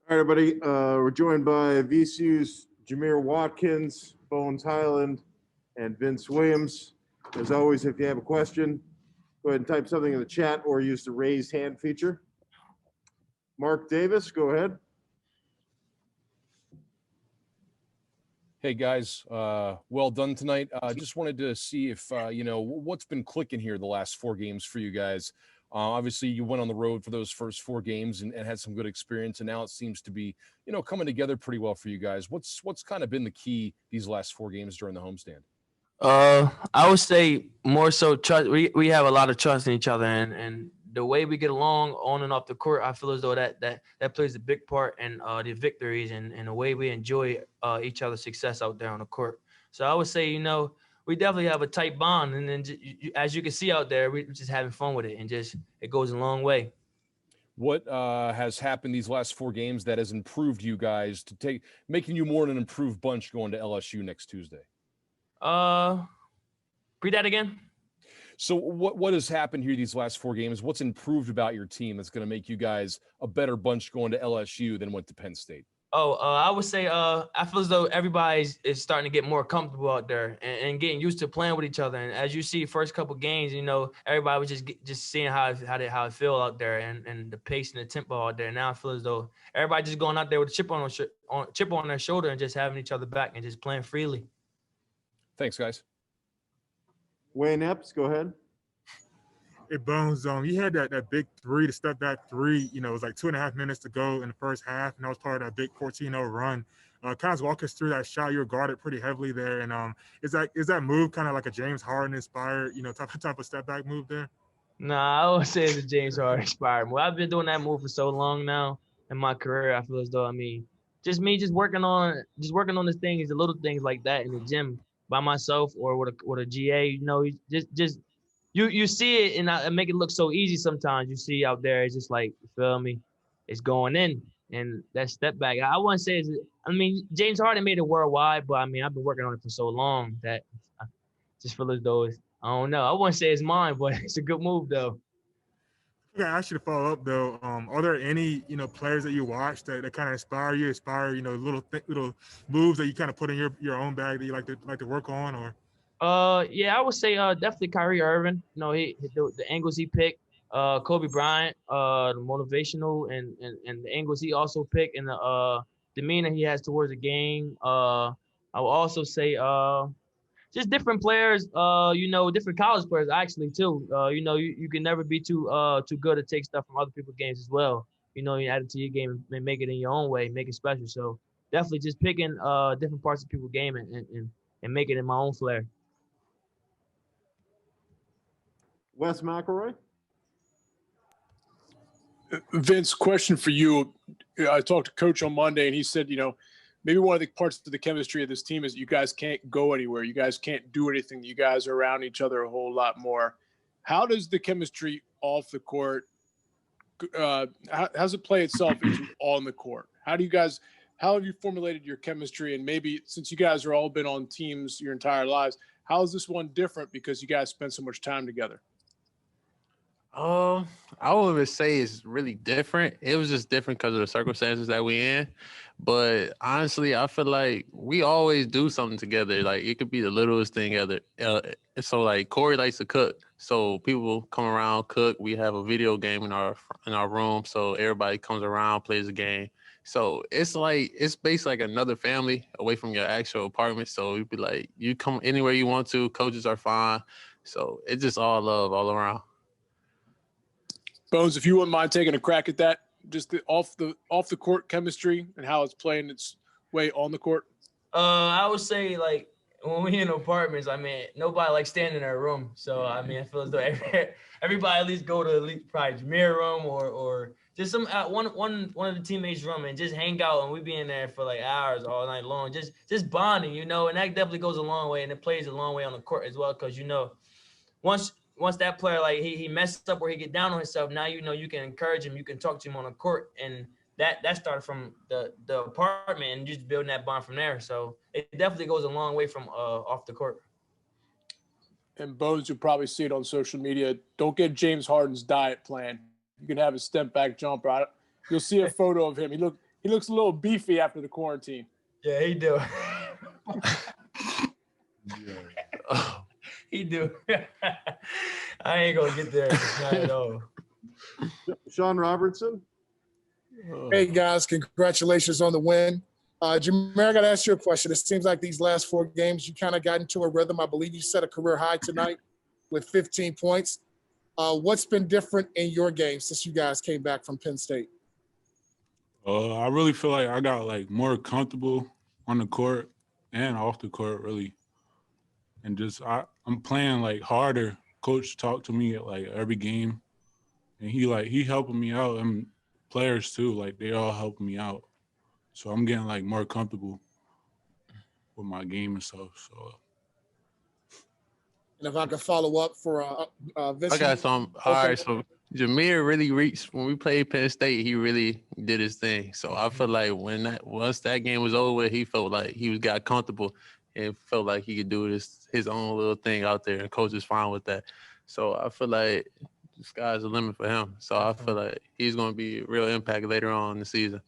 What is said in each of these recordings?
All right, everybody. We're joined by VCU's Jameer Watkins, Bones Highland, and Vince Williams. As always, if you have a question, go ahead and type something in the chat or use the raised hand feature. Mark Davis, go ahead. Hey guys, well done tonight. Just wanted to see if what's been clicking here the last 4 games for you guys. Obviously, you went on the road for those first 4 games and had some good experience, and now it seems to be coming together pretty well for you guys. What's kind of been the key these last 4 games during the homestand? I would say more so trust. We have a lot of trust in each other, and the way we get along on and off the court, I feel as though that plays a big part in the victories and the way we enjoy each other's success out there on the court. So I would say, we definitely have a tight bond, and then as you can see out there, we're just having fun with it, and it goes a long way. What has happened these last 4 games that has improved you guys to making you more of an improved bunch going to LSU next Tuesday? Read that again. So what has happened here these last 4 games? What's improved about your team that's going to make you guys a better bunch going to LSU than went to Penn State? I would say I feel as though everybody is starting to get more comfortable out there and getting used to playing with each other. And as you see, first couple games, everybody was just seeing how it feel out there and the pace and the tempo out there. Now I feel as though everybody just going out there with a chip on their shoulder and just having each other back and just playing freely. Thanks, guys. Wayne Epps, go ahead. Hey, Bones, you had that big 3, the step back 3, it was like 2.5 minutes to go in the first half, and that was part of that big 14-0 run. Kind of walk us through that shot. You were guarded pretty heavily there, and is that move kind of like a James Harden inspired, type of step back move there? Nah, I would say it's a James Harden inspired move. I've been doing that move for so long now in my career. I feel as though, just working on the things, the little things like that in the gym by myself or with a GA, you see it and I make it look so easy sometimes. You see out there, it's just like, you feel me? It's going in. And that step back, I wouldn't say James Harden made it worldwide, but I've been working on it for so long that I just feel as though I don't know. I wouldn't say it's mine, but it's a good move though. Okay, I should follow up though. Are there any players that you watch that kind of inspire you? Little moves that you kind of put in your own bag that you like to work on, or? Yeah, I would say definitely Kyrie Irving. The angles he picked, Kobe Bryant, the motivational and the angles he also picked, and the demeanor he has towards the game. I will also say just different players, different college players actually too. You can never be too good to take stuff from other people's games as well. You add it to your game and make it in your own way, make it special. So definitely just picking different parts of people's game and make it in my own flair. Wes McElroy. Vince, question for you. I talked to Coach on Monday, and he said, maybe one of the parts of the chemistry of this team is you guys can't go anywhere. You guys can't do anything. You guys are around each other a whole lot more. How does the chemistry off the court, how does it play itself into on the court? How have you formulated your chemistry? And maybe since you guys are all been on teams your entire lives, how is this one different because you guys spend so much time together? I wouldn't even say it's really different. It was just different because of the circumstances that we in. But honestly, I feel like we always do something together. Like it could be the littlest thing ever. So like Corey likes to cook, so people come around, cook. We have a video game in our room, so everybody comes around, plays a game. So it's based like another family away from your actual apartment. So we'd be like, you come anywhere you want to. Coaches are fine. So it's just all love all around. Bones, if you wouldn't mind taking a crack at that, just the off the court chemistry and how it's playing its way on the court. I would say like when we in apartments, nobody likes staying in their room. So I feel as though everybody at least go to probably Jameer room or just some one of the teammates' room and just hang out, and we be in there for like hours all night long, just bonding, and that definitely goes a long way, and it plays a long way on the court as well, because once that player, like he messed up or he get down on himself, now you can encourage him, you can talk to him on the court, and that started from the apartment and just building that bond from there. So it definitely goes a long way from off the court. And Bones, you'll probably see it on social media. Don't get James Harden's diet plan. You can have a step back jumper. You'll see a photo of him. He looks a little beefy after the quarantine. Yeah, he do. Oh, He do. I ain't gonna get there. Not at all. Sean Robertson. Hey guys, congratulations on the win. Jameer, I got to ask you a question. It seems like these last 4 games, you kind of got into a rhythm. I believe you set a career high tonight with 15 points. What's been different in your game since you guys came back from Penn State? I really feel like I got like more comfortable on the court and off the court, really, and just I'm playing like harder. Coach talked to me at like every game, and he helping me out, and players too, like they all helping me out. So I'm getting like more comfortable with my game and stuff. So. And if I could follow up for Vincent. I got some. All right, so Jameer really reached when we played Penn State. He really did his thing. So I feel like once that game was over, he felt like he got comfortable and felt like he could do his own little thing out there, and coach is fine with that. So I feel like the sky's the limit for him. So I feel like he's going to be a real impact later on in the season.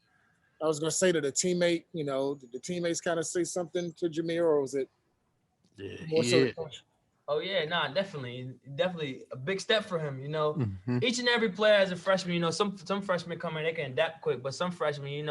I was going to say to the teammate, did the teammates kind of say something to Jameer, or was it more so the coach? Oh yeah, nah, definitely a big step for him. Mhm. Each and every player as a freshman, some freshmen come in, they can adapt quick, but some freshmen,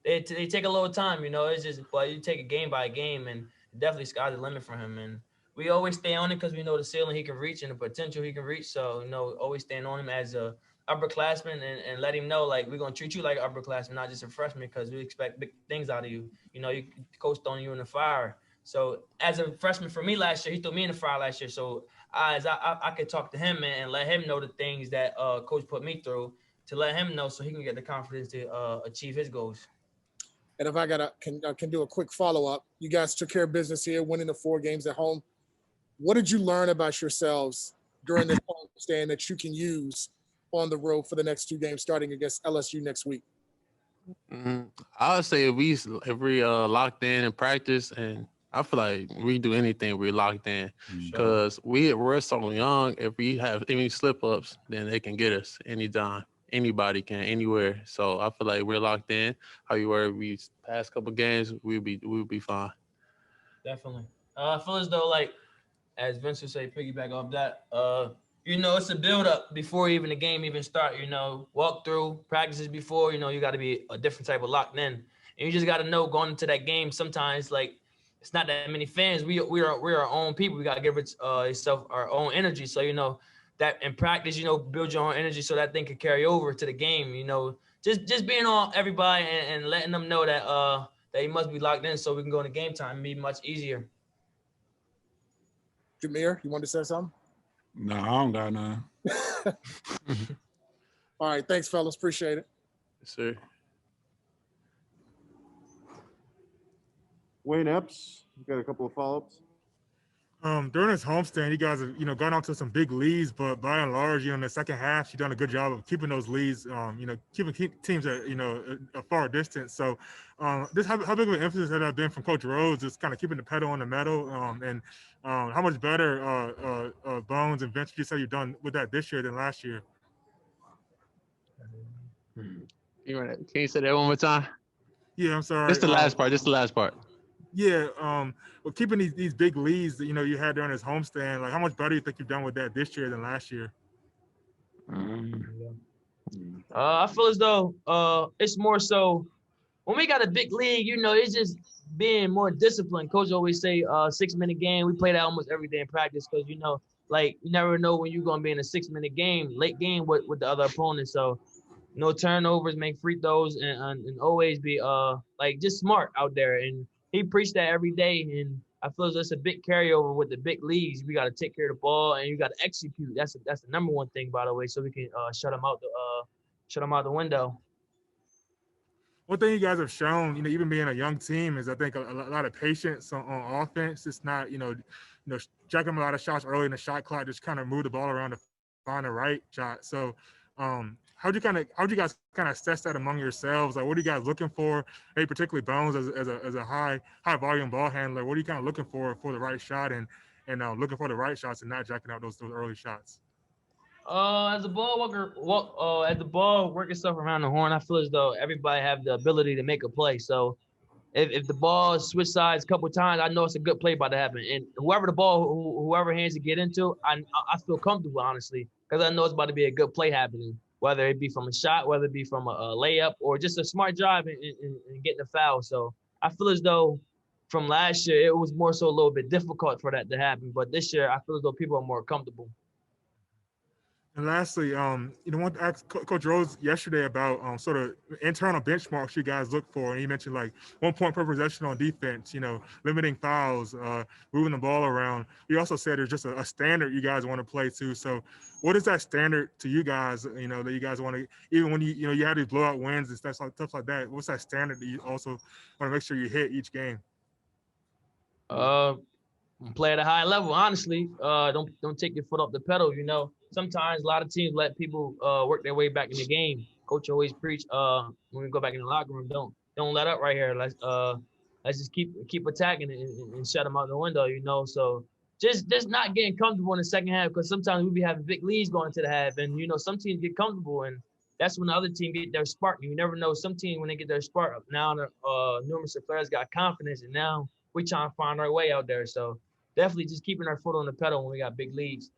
they take a little time. It's just, but you take it game by game, and definitely sky's the limit for him. And we always stay on it because we know the ceiling he can reach and the potential he can reach. So always staying on him as a upperclassman and let him know, like, we're gonna treat you like an upperclassman, not just a freshman, because we expect big things out of you. You coach throwing you in the fire. So as a freshman for me last year, he threw me in the fire last year. So I could talk to him and let him know the things that coach put me through, to let him know so he can get the confidence to achieve his goals. And if I can do a quick follow-up, you guys took care of business here, winning the 4 games at home. What did you learn about yourselves during this homestand that you can use on the road for the next 2 games, starting against LSU next week? I would say if we locked in practice, and I feel like we do anything, we're locked in, because we're so young. If we have any slip ups, then they can get us anytime. Anybody can, anywhere. So I feel like we're locked in. How you were these past couple games, we'll be fine. Definitely. I feel as though, like, as Vince would say, piggyback off that, it's a build up before even the game even start, walk through practices before, you got to be a different type of locked in. And you just got to know going into that game, sometimes, like, it's not that many fans. We're our own people. We got to give yourself our own energy. So, that in practice, build your own energy so that thing can carry over to the game, just being on everybody and letting them know that, that you must be locked in so we can go into game time and be much easier. Jameer, you want to say something? No, I don't got none. All right, thanks, fellas. Appreciate it. Yes, sir. Wayne Epps, you got a couple of follow-ups. During this homestand, you guys have, gone out to some big leads, but by and large, in the second half, you've done a good job of keeping those leads, keeping teams at, a far distance. So this, how big of an emphasis has that been from Coach Rhodes, just kind of keeping the pedal on the metal, and how much better Bones and Vince, you said you've done with that this year than last year? Can you say that one more time? Yeah, I'm sorry. Just the last part. Yeah, well, keeping these big leads that you had during this homestand, like how much better do you think you've done with that this year than last year? I feel as though it's more so when we got a big league, it's just being more disciplined. Coach always say 6-minute game. We play that almost every day in practice because like you never know when you're gonna be in a 6-minute game, late game with the other opponent. So no turnovers, make free throws, and always be like just smart out there. And he preached that every day, and I feel as though it's a big carryover with the big leagues. We got to take care of the ball, and you got to execute. That's the number one thing, by the way, so we can shut them out the window. One thing you guys have shown, even being a young team, is I think a lot of patience on offense. It's not, jacking a lot of shots early in the shot clock, just kind of move the ball around to find the right shot. So, how'd you guys kind of assess that among yourselves? Like, what are you guys looking for? Hey, particularly Bones as a high volume ball handler. What are you kind of looking for the right shot and looking for the right shots and not jacking out those early shots? As the ball worker, as the ball working stuff around the horn, I feel as though everybody have the ability to make a play. So if the ball switch sides a couple of times, I know it's a good play about to happen. And whoever the ball, whoever hands to get into, I feel comfortable honestly because I know it's about to be a good play happening. Whether it be from a shot, whether it be from a layup, or just a smart drive and getting a foul. So I feel as though from last year it was more so a little bit difficult for that to happen, but this year I feel as though people are more comfortable. And lastly, you know, I want to ask Coach Rose yesterday about sort of internal benchmarks you guys look for. And he mentioned like 1 point per possession on defense, you know, limiting fouls, moving the ball around. He also said there's just a standard you guys want to play to. So what is that standard to you guys, you know, that you guys want to, even when you know, you have these blowout wins and stuff like that, what's that standard that you also want to make sure you hit each game? Play at a high level, honestly. Don't take your foot off the pedal. You know, sometimes a lot of teams let people work their way back in the game. Coach always preach when we go back in the locker room, don't let up right here. Let's just keep attacking and shut them out the window. You know, so just not getting comfortable in the second half because sometimes we be having big leads going into the half, and you know some teams get comfortable and that's when the other team get their spark. You never know. Some team when they get their spark now, the numerous players got confidence, and now we trying to find our way out there. So definitely just keeping our foot on the pedal when we got big leads.